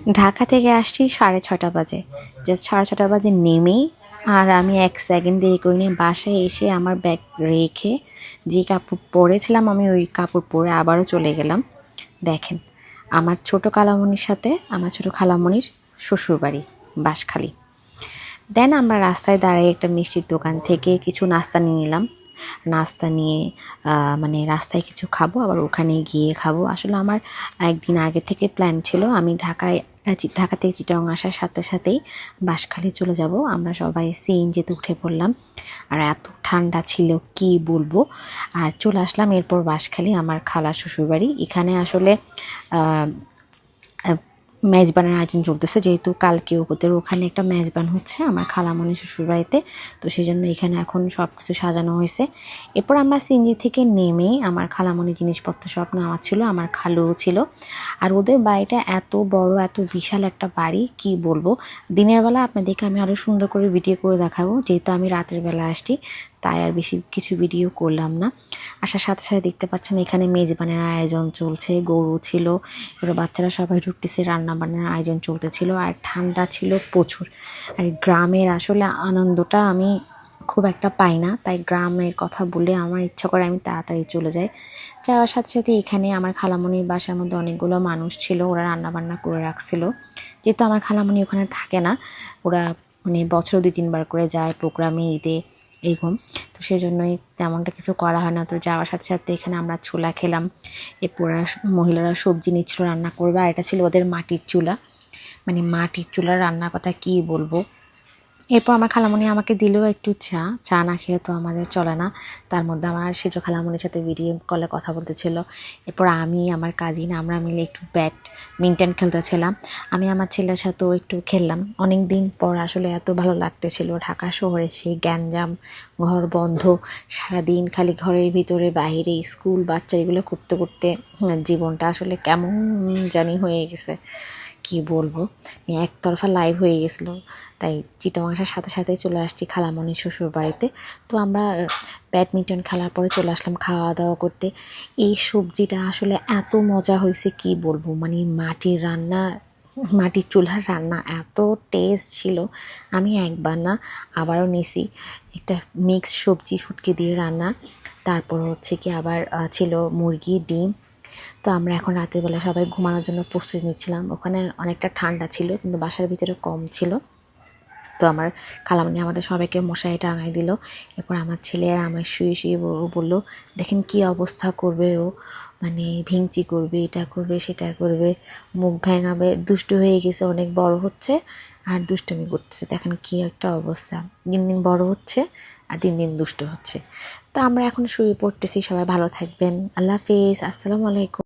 ঢাকা থেকে আসছি 6:30 বাজে। জাস্ট 6:30 বাজে নেমেই আর আমি 1 সেকেন্ড দেরি করিনি। বাসায় এসে আমার ব্যাগ রেখে যে কাপড় পরেছিলাম আমি ওই কাপড় পরে আবারও চলে গেলাম। দেখেন, আমার ছোট খালামণির সাথে আমার ছোট খালামণির শ্বশুরবাড়ি বাঁশখালী। দেন আমরা রাস্তায় দাঁড়িয়ে একটা মিষ্টির দোকান থেকে কিছু নাস্তা নিয়ে নিলাম। নাস্তা নিয়ে মানে রাস্তায় কিছু খাবো, আবার ওখানে গিয়ে খাবো। আসলে আমার একদিন আগে থেকে প্ল্যান ছিল আমি ঢাকা থেকে চিটাগাং আসার সাথে সাথেই বাঁশখালী চলে যাব। আমরা সবাই সিএনজিতে উঠে পড়লাম, আর এত ঠান্ডা ছিল কি বলবো। আর চলে আসলাম এরপর বাঁশখালী, আমার খালা শ্বশুরবাড়ি। এখানে আসলে মেজবানের আয়োজন চলতেছে, যেহেতু কালকে ওদের ওখানে একটা মেজবান হচ্ছে আমার খালামণি শ্বশুরবাড়িতে, তো সেই জন্য এখানে এখন সব কিছু সাজানো হয়েছে। এরপর আমরা সিএনজি থেকে নেমে আমার খালামণি জিনিসপত্র সব নেওয়া ছিল, আমার খালুও ছিল। আর ওদের বাড়িটা এত বড়, এত বিশাল একটা বাড়ি কি বলবো। দিনের বেলা আপনাদেরকে আমি আরও সুন্দর করে ভিডিও করে দেখাবো, যেহেতু আমি রাতের বেলা আসছি তাই আর বেশি কিছু ভিডিও করলাম না। আসার সাথে সাথে দেখতে পাচ্ছেন এখানে মেজবানের আয়োজন চলছে, গরু ছিল, এবার বাচ্চারা সবাই ঢুকতেছে, রান্না বান্নার আয়োজন চলতেছিল। আর ঠান্ডা ছিল প্রচুর। আর গ্রামের আসলে আনন্দটা আমি খুব একটা পাই না, তাই গ্রামের কথা বলে আমার ইচ্ছা করে আমি তাড়াতাড়ি চলে যাই। যাওয়ার সাথে সাথে এখানে আমার খালামণির বাসার মধ্যে অনেকগুলো মানুষ ছিল, ওরা রান্না বান্না করে রাখছিল। যেহেতু আমার খালামণি ওখানে থাকে না, ওরা মানে বছর 2-3 বার করে যায় প্রোগ্রামে, ঈদে, এরকম। তো সেই জন্যই তেমনটা কিছু করা হয় না। তো যাওয়ার সাথে সাথে এখানে আমরা ছোলা খেলাম। এরপর মহিলারা সবজি নিচ্ছিল রান্না করবে, আর এটা ছিল ওদের মাটির চুলা। মানে মাটির চুলার রান্নার কথা কী বলবো। এরপর আমার খালামণি আমাকে দিলেও একটু চা। চা না খেলে তো আমাদের চলে না। তার মধ্যে আমার সেজো খালামণির সাথে ভিডিও কলে কথা বলতেছিল। এরপর আমি, আমার কাজিন, আমরা মিলে একটু ব্যাডমিন্টন খেলতেছিলাম। আমি আমার ছেলের সাথেও একটু খেললাম। অনেক দিন পর আসলে এত ভালো লাগতেছিল। ঢাকা শহরে সেই গ্যাঞ্জাম, ঘর বন্ধ, সারাদিন খালি ঘরের ভিতরে বাইরে স্কুল বাচ্চা এগুলো করতে করতে জীবনটা আসলে কেমন জানি হয়ে গেছে, কি বলবো। একতরফা লাইভ হয়ে গেছিলো, তাই চিটাগাং আসার সাথে সাথে চলে আসছি খালামণির শ্বশুর বাড়িতে। তো আমরা ব্যাডমিন্টন খেলার পরে চলে আসলাম খাওয়া দাওয়া করতে। এই সবজিটা আসলে এত মজা হয়েছে কি বলবো, মানে মাটির রান্না, মাটির চুলার রান্না এত টেস্ট ছিল। আমি একবার না আবারও নিছি। একটা মিক্স সবজি ফুটকি দিয়ে রান্না, তারপর হচ্ছে কি আবার ছিল মুরগি, ডিম। তো আমরা এখন রাতের বেলা সবাই ঘুমানোর জন্য প্রস্তুতি নিচ্ছিলাম। ওখানে অনেকটা ঠান্ডা ছিল কিন্তু বাসার ভিতরে কম ছিল। তো আমার খালামণি আমাদের সবাইকে মশারি টাঙাই দিল। এরপর আমার ছেলে আর আমার শুয়ে শুয়ে বললো, দেখেন কি অবস্থা করবে ও, মানে ভিংচি করবে, এটা করবে সেটা করবে, মুখ ভেঙাবে, দুষ্টু হয়ে গেছে, অনেক বড় হচ্ছে আর দুষ্টুমি করতেছে। দেখেন কি একটা অবস্থা, দিন দিন বড় হচ্ছে আর দিন দিন দুষ্ট হচ্ছে। তো আমরা এখন শুয়ে পড়তেছি। সবাই ভালো থাকবেন, আল্লাহ হাফিজ, আসসালামু আলাইকুম।